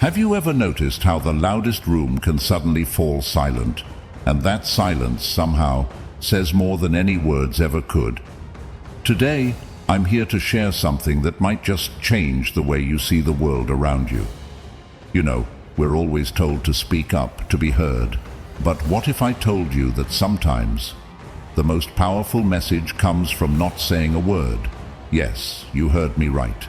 Have you ever noticed how the loudest room can suddenly fall silent, and that silence somehow says more than any words ever could? Today, I'm here to share something that might just change the way you see the world around you. You know, we're always told to speak up, to be heard. But what if I told you that sometimes the most powerful message comes from not saying a word? Yes, you heard me right.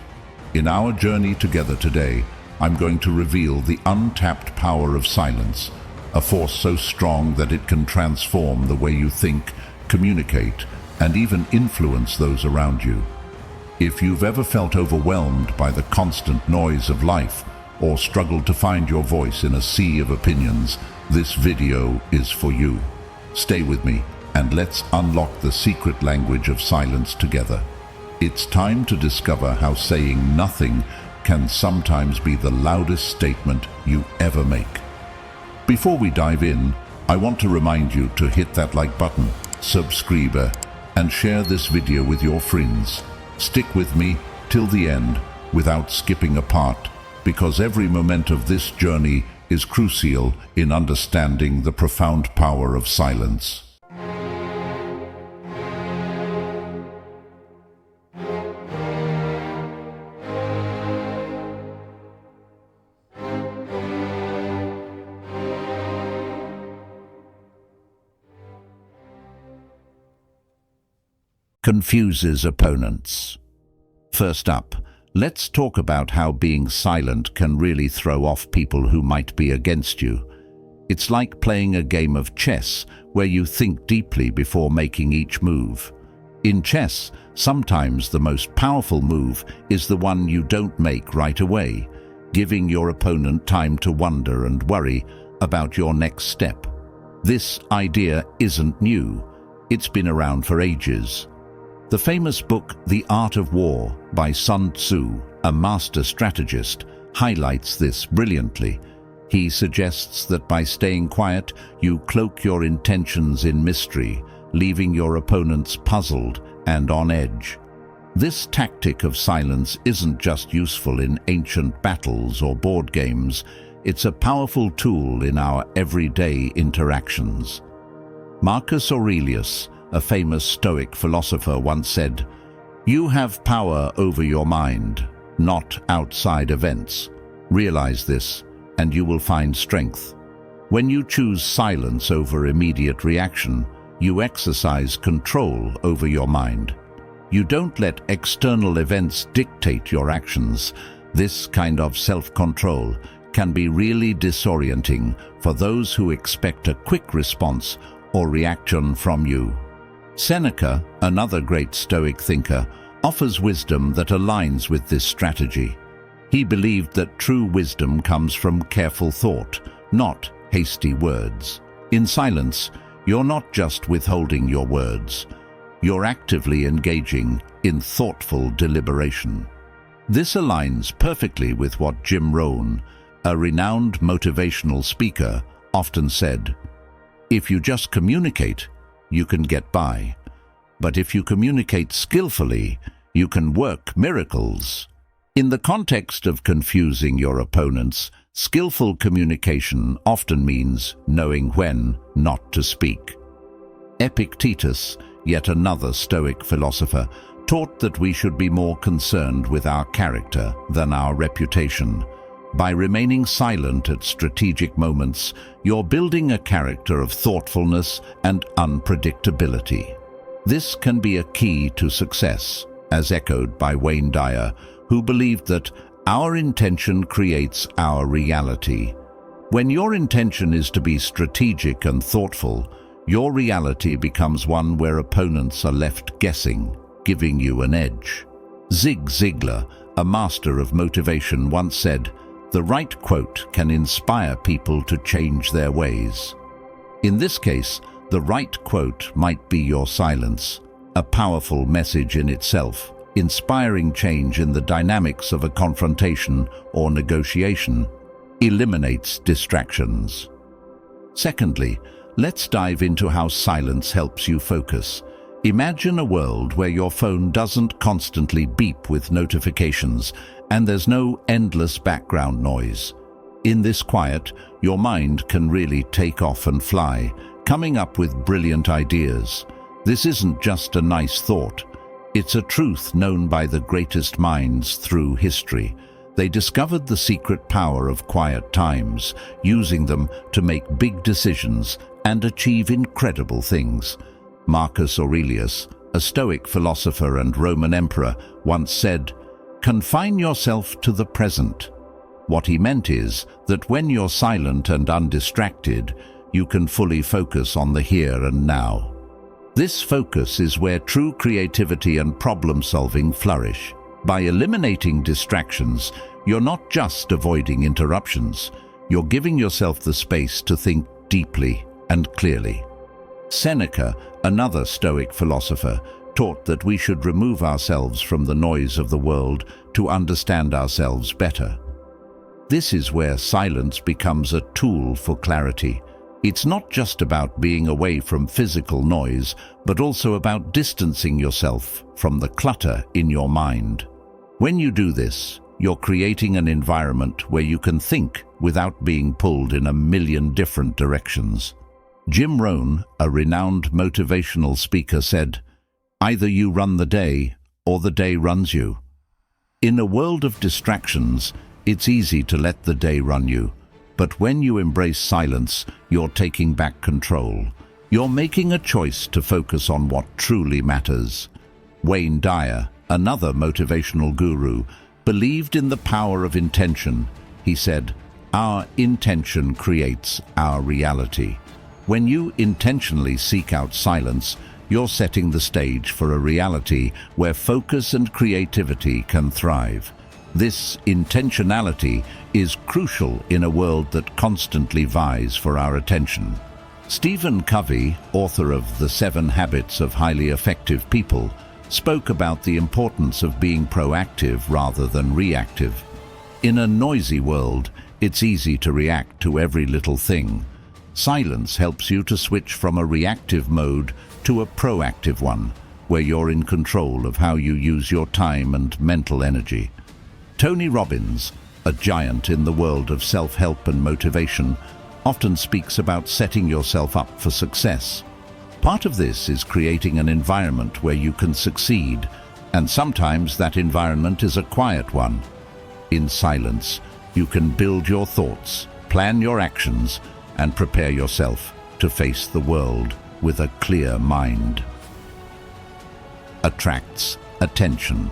In our journey together today, I'm going to reveal the untapped power of silence, a force so strong that it can transform the way you think, communicate, and even influence those around you. If you've ever felt overwhelmed by the constant noise of life, or struggled to find your voice in a sea of opinions, this video is for you. Stay with me, and let's unlock the secret language of silence together. It's time to discover how saying nothing can sometimes be the loudest statement you ever make. Before we dive in, I want to remind you to hit that like button, subscribe, and share this video with your friends. Stick with me till the end without skipping a part, because every moment of this journey is crucial in understanding the profound power of silence. Confuses opponents. First up, let's talk about how being silent can really throw off people who might be against you. It's like playing a game of chess where you think deeply before making each move. In chess, sometimes the most powerful move is the one you don't make right away, giving your opponent time to wonder and worry about your next step. This idea isn't new. It's been around for ages. The famous book The Art of War by Sun Tzu, a master strategist, highlights this brilliantly. He suggests that by staying quiet, you cloak your intentions in mystery, leaving your opponents puzzled and on edge. This tactic of silence isn't just useful in ancient battles or board games, it's a powerful tool in our everyday interactions. Marcus Aurelius, a famous Stoic philosopher, once said, "You have power over your mind, not outside events. Realize this, and you will find strength." When you choose silence over immediate reaction, you exercise control over your mind. You don't let external events dictate your actions. This kind of self-control can be really disorienting for those who expect a quick response or reaction from you. Seneca, another great Stoic thinker, offers wisdom that aligns with this strategy. He believed that true wisdom comes from careful thought, not hasty words. In silence, you're not just withholding your words, you're actively engaging in thoughtful deliberation. This aligns perfectly with what Jim Rohn, a renowned motivational speaker, often said: "If you just communicate, you can get by. But if you communicate skillfully, you can work miracles." In the context of confusing your opponents, skillful communication often means knowing when not to speak. Epictetus, yet another Stoic philosopher, taught that we should be more concerned with our character than our reputation. By remaining silent at strategic moments, you're building a character of thoughtfulness and unpredictability. This can be a key to success, as echoed by Wayne Dyer, who believed that our intention creates our reality. When your intention is to be strategic and thoughtful, your reality becomes one where opponents are left guessing, giving you an edge. Zig Ziglar, a master of motivation, once said, "The right quote can inspire people to change their ways." In this case, the right quote might be your silence, a powerful message in itself, inspiring change in the dynamics of a confrontation or negotiation, eliminates distractions. Secondly, let's dive into how silence helps you focus. Imagine a world where your phone doesn't constantly beep with notifications and there's no endless background noise. In this quiet, your mind can really take off and fly, coming up with brilliant ideas. This isn't just a nice thought. It's a truth known by the greatest minds through history. They discovered the secret power of quiet times, using them to make big decisions and achieve incredible things. Marcus Aurelius, a Stoic philosopher and Roman emperor, once said, "Confine yourself to the present." What he meant is that when you're silent and undistracted, you can fully focus on the here and now. This focus is where true creativity and problem-solving flourish. By eliminating distractions, you're not just avoiding interruptions, you're giving yourself the space to think deeply and clearly. Seneca, another Stoic philosopher, taught that we should remove ourselves from the noise of the world to understand ourselves better. This is where silence becomes a tool for clarity. It's not just about being away from physical noise, but also about distancing yourself from the clutter in your mind. When you do this, you're creating an environment where you can think without being pulled in a million different directions. Jim Rohn, a renowned motivational speaker, said, "Either you run the day or the day runs you." In a world of distractions, it's easy to let the day run you. But when you embrace silence, you're taking back control. You're making a choice to focus on what truly matters. Wayne Dyer, another motivational guru, believed in the power of intention. He said, "Our intention creates our reality." When you intentionally seek out silence, you're setting the stage for a reality where focus and creativity can thrive. This intentionality is crucial in a world that constantly vies for our attention. Stephen Covey, author of The 7 Habits of Highly Effective People, spoke about the importance of being proactive rather than reactive. In a noisy world, it's easy to react to every little thing. Silence helps you to switch from a reactive mode to a proactive one, where you're in control of how you use your time and mental energy. Tony Robbins, a giant in the world of self-help and motivation, often speaks about setting yourself up for success. Part of this is creating an environment where you can succeed, and sometimes that environment is a quiet one. In silence, you can build your thoughts, plan your actions, and prepare yourself to face the world with a clear mind. Attracts attention.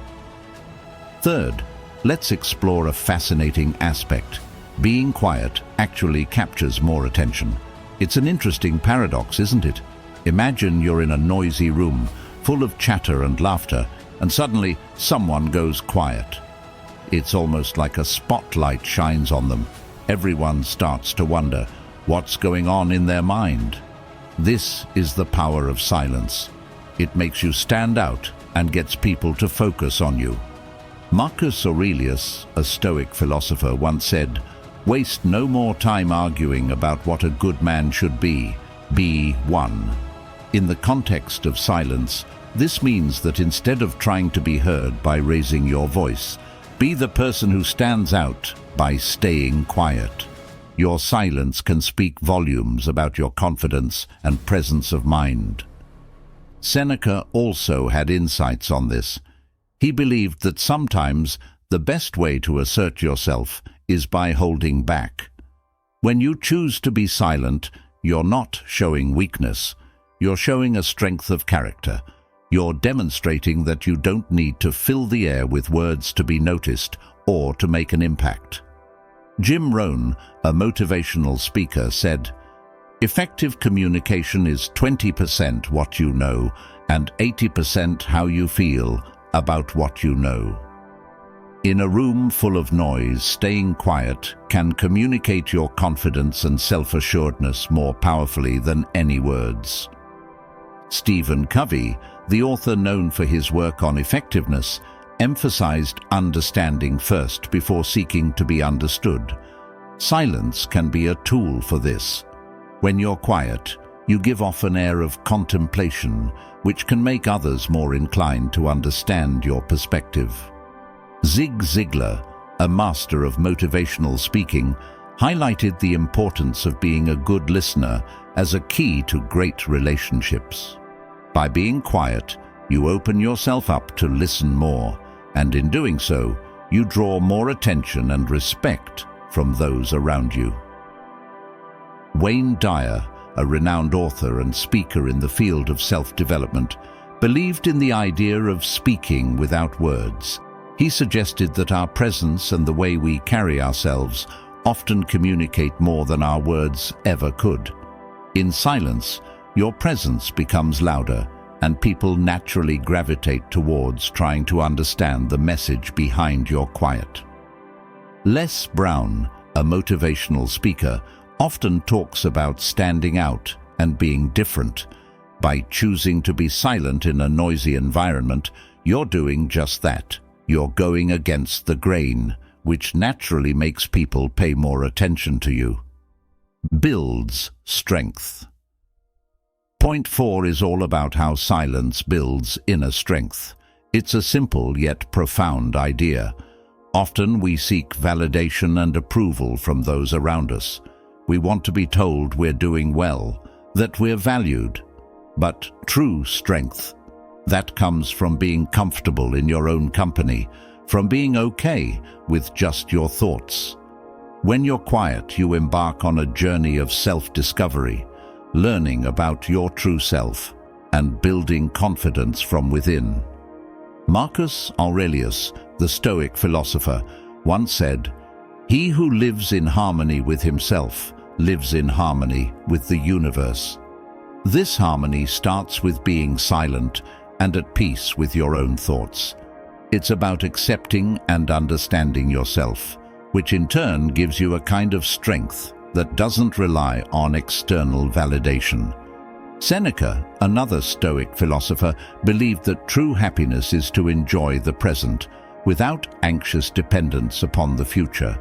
Third, let's explore a fascinating aspect. Being quiet actually captures more attention. It's an interesting paradox, isn't it? Imagine you're in a noisy room, full of chatter and laughter, and suddenly someone goes quiet. It's almost like a spotlight shines on them. Everyone starts to wonder what's going on in their mind. This is the power of silence. It makes you stand out and gets people to focus on you. Marcus Aurelius, a Stoic philosopher, once said, "Waste no more time arguing about what a good man should be one." In the context of silence, this means that instead of trying to be heard by raising your voice, be the person who stands out by staying quiet. Your silence can speak volumes about your confidence and presence of mind. Seneca also had insights on this. He believed that sometimes the best way to assert yourself is by holding back. When you choose to be silent, you're not showing weakness. You're showing a strength of character. You're demonstrating that you don't need to fill the air with words to be noticed or to make an impact. Jim Rohn, a motivational speaker, said, "Effective communication is 20% what you know and 80% how you feel about what you know." In a room full of noise, staying quiet can communicate your confidence and self-assuredness more powerfully than any words. Stephen Covey, the author known for his work on effectiveness, emphasized understanding first before seeking to be understood. Silence can be a tool for this. When you're quiet, you give off an air of contemplation, which can make others more inclined to understand your perspective. Zig Ziglar, a master of motivational speaking, highlighted the importance of being a good listener as a key to great relationships. By being quiet, you open yourself up to listen more, and in doing so, you draw more attention and respect from those around you. Wayne Dyer, a renowned author and speaker in the field of self-development, believed in the idea of speaking without words. He suggested that our presence and the way we carry ourselves often communicate more than our words ever could. In silence, your presence becomes louder, and people naturally gravitate towards trying to understand the message behind your quiet. Les Brown, a motivational speaker, often talks about standing out and being different. By choosing to be silent in a noisy environment, you're doing just that. You're going against the grain, which naturally makes people pay more attention to you. Builds strength. Point 4 is all about how silence builds inner strength. It's a simple yet profound idea. Often we seek validation and approval from those around us. We want to be told we're doing well, that we're valued. But true strength, that comes from being comfortable in your own company, from being okay with just your thoughts. When you're quiet, you embark on a journey of self-discovery, learning about your true self and building confidence from within. Marcus Aurelius, the Stoic philosopher, once said, "He who lives in harmony with himself lives in harmony with the universe." This harmony starts with being silent and at peace with your own thoughts. It's about accepting and understanding yourself, which in turn gives you a kind of strength that doesn't rely on external validation. Seneca, another Stoic philosopher, believed that true happiness is to enjoy the present, without anxious dependence upon the future.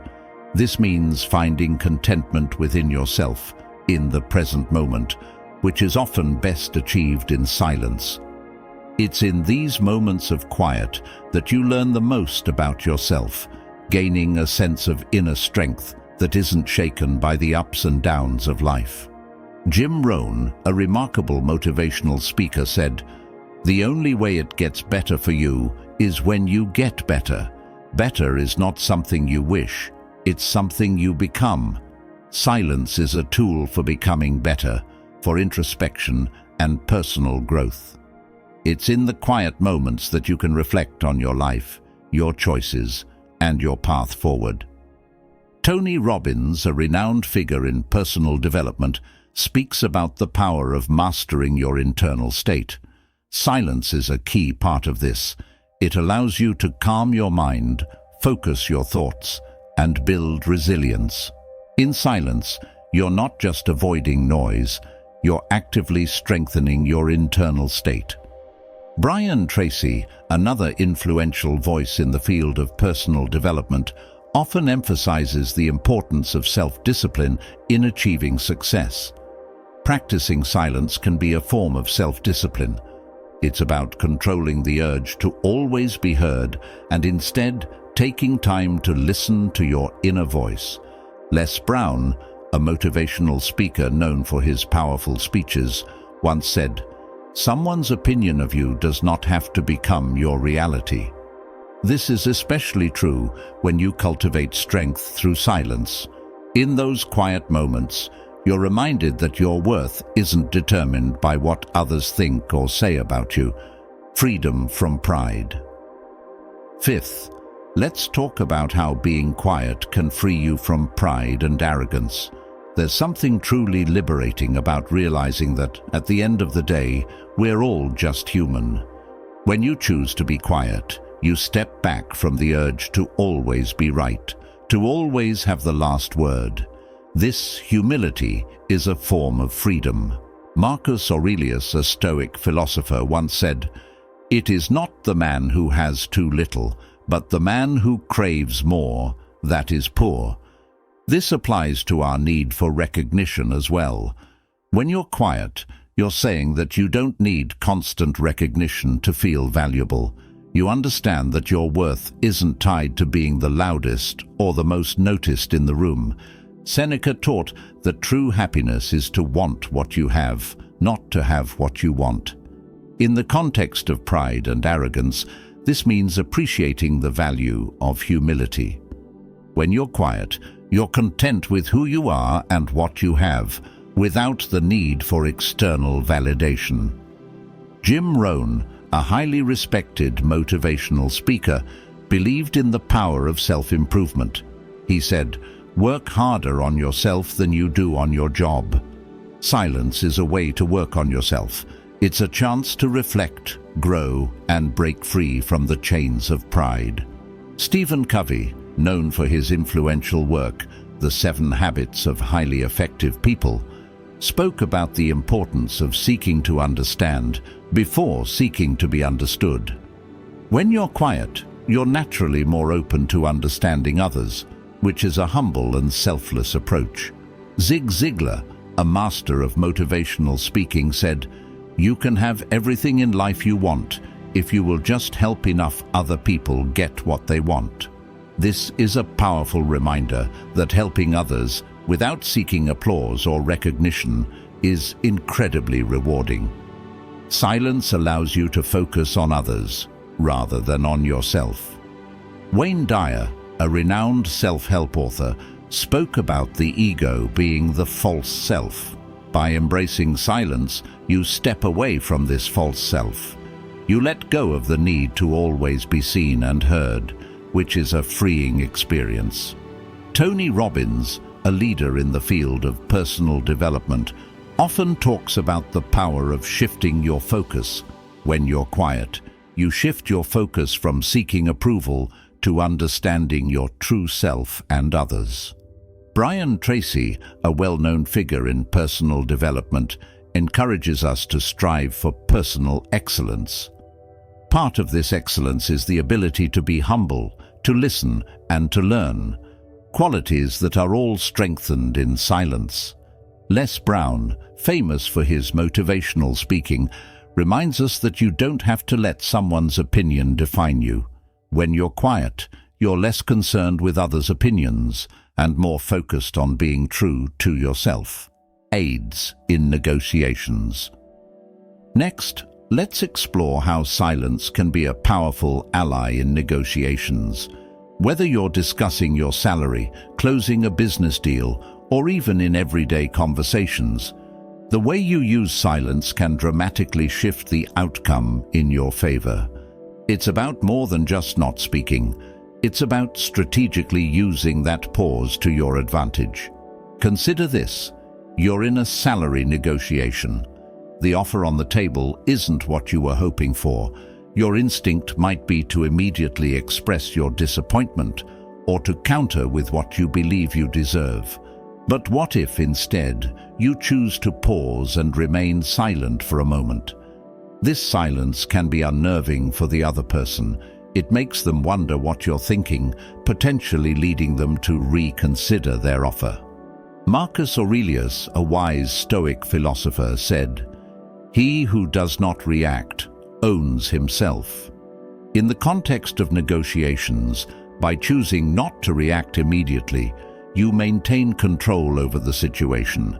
This means finding contentment within yourself, in the present moment, which is often best achieved in silence. It's in these moments of quiet that you learn the most about yourself, gaining a sense of inner strength that isn't shaken by the ups and downs of life. Jim Rohn, a remarkable motivational speaker, said, "The only way it gets better for you is when you get better. Better is not something you wish, it's something you become. Silence is a tool for becoming better, for introspection and personal growth." It's in the quiet moments that you can reflect on your life, your choices, and your path forward. Tony Robbins, a renowned figure in personal development, speaks about the power of mastering your internal state. Silence is a key part of this. It allows you to calm your mind, focus your thoughts, and build resilience. In silence, you're not just avoiding noise, you're actively strengthening your internal state. Brian Tracy, another influential voice in the field of personal development, often emphasizes the importance of self-discipline in achieving success. Practicing silence can be a form of self-discipline. It's about controlling the urge to always be heard and instead taking time to listen to your inner voice. Les Brown, a motivational speaker known for his powerful speeches, once said, "Someone's opinion of you does not have to become your reality." This is especially true when you cultivate strength through silence. In those quiet moments, you're reminded that your worth isn't determined by what others think or say about you. Freedom from pride. Fifth, let's talk about how being quiet can free you from pride and arrogance. There's something truly liberating about realizing that, at the end of the day, we're all just human. When you choose to be quiet, you step back from the urge to always be right, to always have the last word. This humility is a form of freedom. Marcus Aurelius, a Stoic philosopher, once said, "It is not the man who has too little, but the man who craves more, that is poor." This applies to our need for recognition as well. When you're quiet, you're saying that you don't need constant recognition to feel valuable. You understand that your worth isn't tied to being the loudest or the most noticed in the room. Seneca taught that true happiness is to want what you have, not to have what you want. In the context of pride and arrogance, this means appreciating the value of humility. When you're quiet, you're content with who you are and what you have, without the need for external validation. Jim Rohn, a highly respected motivational speaker, believed in the power of self-improvement. He said, "Work harder on yourself than you do on your job." Silence is a way to work on yourself. It's a chance to reflect, grow, and break free from the chains of pride. Stephen Covey, known for his influential work, The 7 Habits of Highly Effective People, spoke about the importance of seeking to understand before seeking to be understood. When you're quiet, you're naturally more open to understanding others, which is a humble and selfless approach. Zig Ziglar, a master of motivational speaking, said, "You can have everything in life you want if you will just help enough other people get what they want." This is a powerful reminder that helping others without seeking applause or recognition is incredibly rewarding. Silence allows you to focus on others rather than on yourself. Wayne Dyer, a renowned self-help author, spoke about the ego being the false self. By embracing silence, you step away from this false self. You let go of the need to always be seen and heard, which is a freeing experience. Tony Robbins, a leader in the field of personal development, often talks about the power of shifting your focus. When you're quiet, you shift your focus from seeking approval to understanding your true self and others. Brian Tracy, a well-known figure in personal development, encourages us to strive for personal excellence. Part of this excellence is the ability to be humble, to listen, and to learn, qualities that are all strengthened in silence. Les Brown, famous for his motivational speaking, reminds us that you don't have to let someone's opinion define you. When you're quiet, you're less concerned with others' opinions and more focused on being true to yourself. Aids in negotiations. Next, let's explore how silence can be a powerful ally in negotiations. Whether you're discussing your salary, closing a business deal, or even in everyday conversations, the way you use silence can dramatically shift the outcome in your favor. It's about more than just not speaking. It's about strategically using that pause to your advantage. Consider this. You're in a salary negotiation. The offer on the table isn't what you were hoping for. Your instinct might be to immediately express your disappointment or to counter with what you believe you deserve. But what if instead you choose to pause and remain silent for a moment? This silence can be unnerving for the other person. It makes them wonder what you're thinking, potentially leading them to reconsider their offer. Marcus Aurelius, a wise Stoic philosopher, said, "He who does not react owns himself." In the context of negotiations, by choosing not to react immediately, you maintain control over the situation.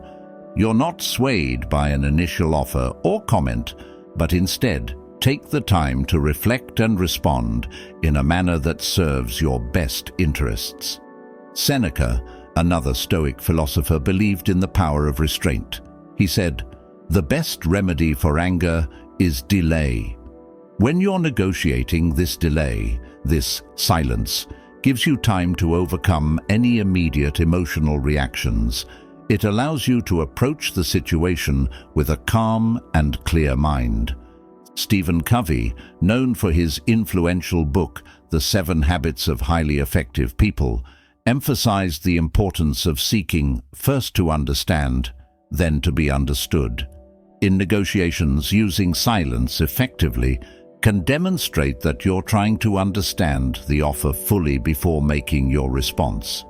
You're not swayed by an initial offer or comment, but instead take the time to reflect and respond in a manner that serves your best interests. Seneca, another Stoic philosopher, believed in the power of restraint. He said, "The best remedy for anger is delay." When you're negotiating, this delay, this silence, gives you time to overcome any immediate emotional reactions. It allows you to approach the situation with a calm and clear mind. Stephen Covey, known for his influential book, The 7 Habits of Highly Effective People, emphasized the importance of seeking first to understand, then to be understood. In negotiations, using silence effectively can demonstrate that you're trying to understand the offer fully before making your response.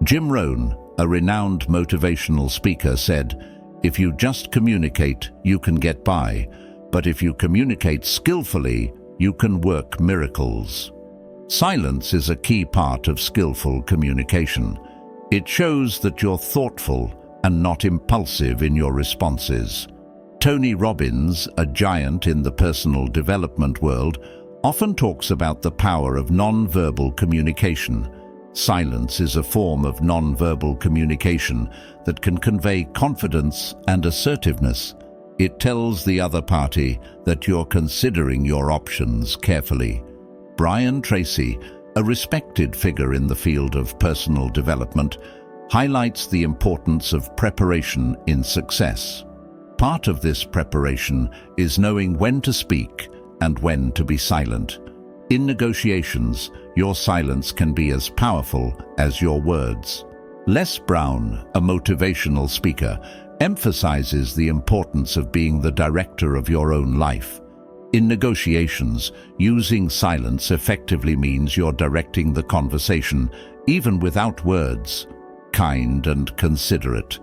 Jim Rohn, a renowned motivational speaker, said, "If you just communicate, you can get by, but if you communicate skillfully, you can work miracles." Silence is a key part of skillful communication. It shows that you're thoughtful and not impulsive in your responses. Tony Robbins, a giant in the personal development world, often talks about the power of non-verbal communication. Silence is a form of non-verbal communication that can convey confidence and assertiveness. It tells the other party that you're considering your options carefully. Brian Tracy, a respected figure in the field of personal development, highlights the importance of preparation in success. Part of this preparation is knowing when to speak and when to be silent. In negotiations, your silence can be as powerful as your words. Les Brown, a motivational speaker, emphasizes the importance of being the director of your own life. In negotiations, using silence effectively means you're directing the conversation, even without words, kind and considerate.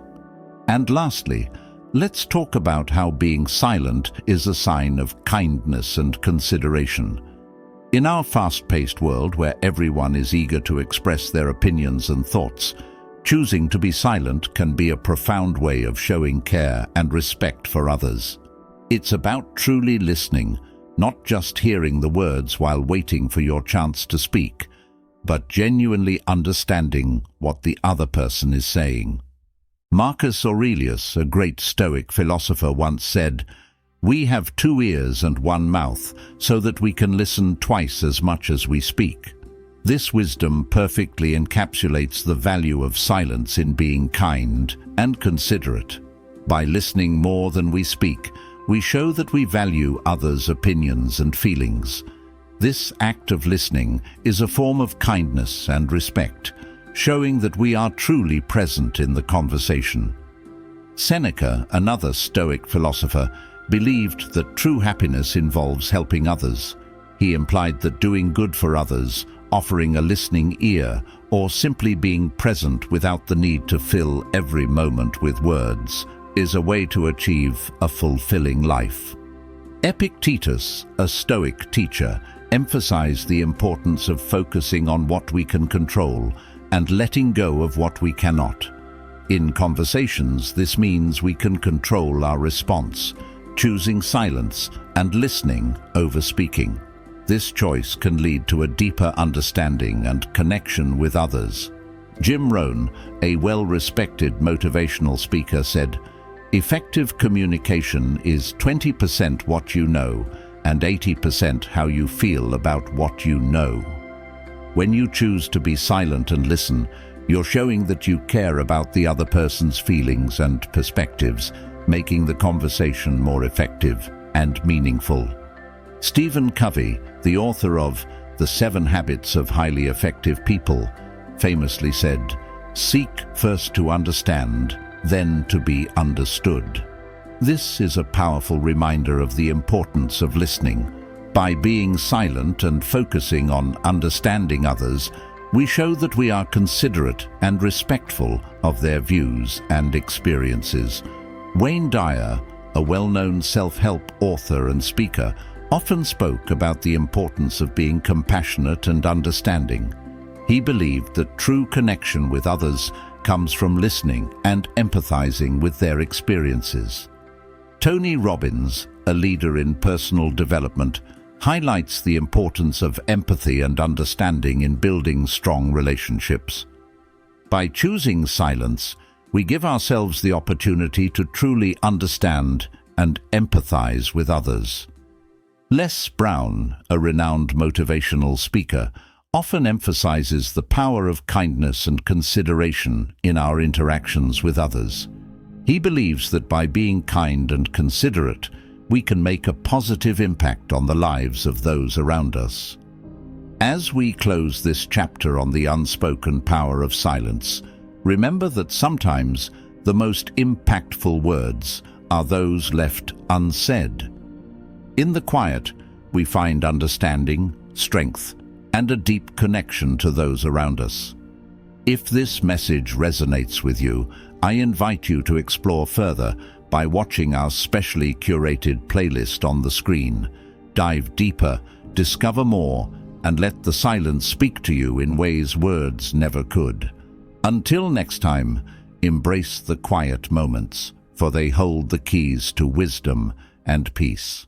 And lastly, let's talk about how being silent is a sign of kindness and consideration. In our fast-paced world where everyone is eager to express their opinions and thoughts, choosing to be silent can be a profound way of showing care and respect for others. It's about truly listening, not just hearing the words while waiting for your chance to speak, but genuinely understanding what the other person is saying. Marcus Aurelius, a great Stoic philosopher, once said, "We have 2 ears and 1 mouth, so that we can listen twice as much as we speak." This wisdom perfectly encapsulates the value of silence in being kind and considerate. By listening more than we speak, we show that we value others' opinions and feelings. This act of listening is a form of kindness and respect, showing that we are truly present in the conversation. Seneca, another Stoic philosopher, believed that true happiness involves helping others. He implied that doing good for others, offering a listening ear, or simply being present without the need to fill every moment with words, is a way to achieve a fulfilling life. Epictetus, a Stoic teacher, emphasized the importance of focusing on what we can control and letting go of what we cannot. In conversations, this means we can control our response, choosing silence and listening over speaking. This choice can lead to a deeper understanding and connection with others. Jim Rohn, a well-respected motivational speaker, said, "Effective communication is 20% what you know and 80% how you feel about what you know." When you choose to be silent and listen, you're showing that you care about the other person's feelings and perspectives, making the conversation more effective and meaningful. Stephen Covey, the author of The 7 Habits of Highly Effective People, famously said, "Seek first to understand, then to be understood." This is a powerful reminder of the importance of listening. By being silent and focusing on understanding others, we show that we are considerate and respectful of their views and experiences. Wayne Dyer, a well-known self-help author and speaker, often spoke about the importance of being compassionate and understanding. He believed that true connection with others comes from listening and empathizing with their experiences. Tony Robbins, a leader in personal development, highlights the importance of empathy and understanding in building strong relationships. By choosing silence, we give ourselves the opportunity to truly understand and empathize with others. Les Brown, a renowned motivational speaker, often emphasizes the power of kindness and consideration in our interactions with others. He believes that by being kind and considerate, we can make a positive impact on the lives of those around us. As we close this chapter on the unspoken power of silence, remember that sometimes the most impactful words are those left unsaid. In the quiet, we find understanding, strength, and a deep connection to those around us. If this message resonates with you, I invite you to explore further by watching our specially curated playlist on the screen. Dive deeper, discover more, and let the silence speak to you in ways words never could. Until next time, embrace the quiet moments, for they hold the keys to wisdom and peace.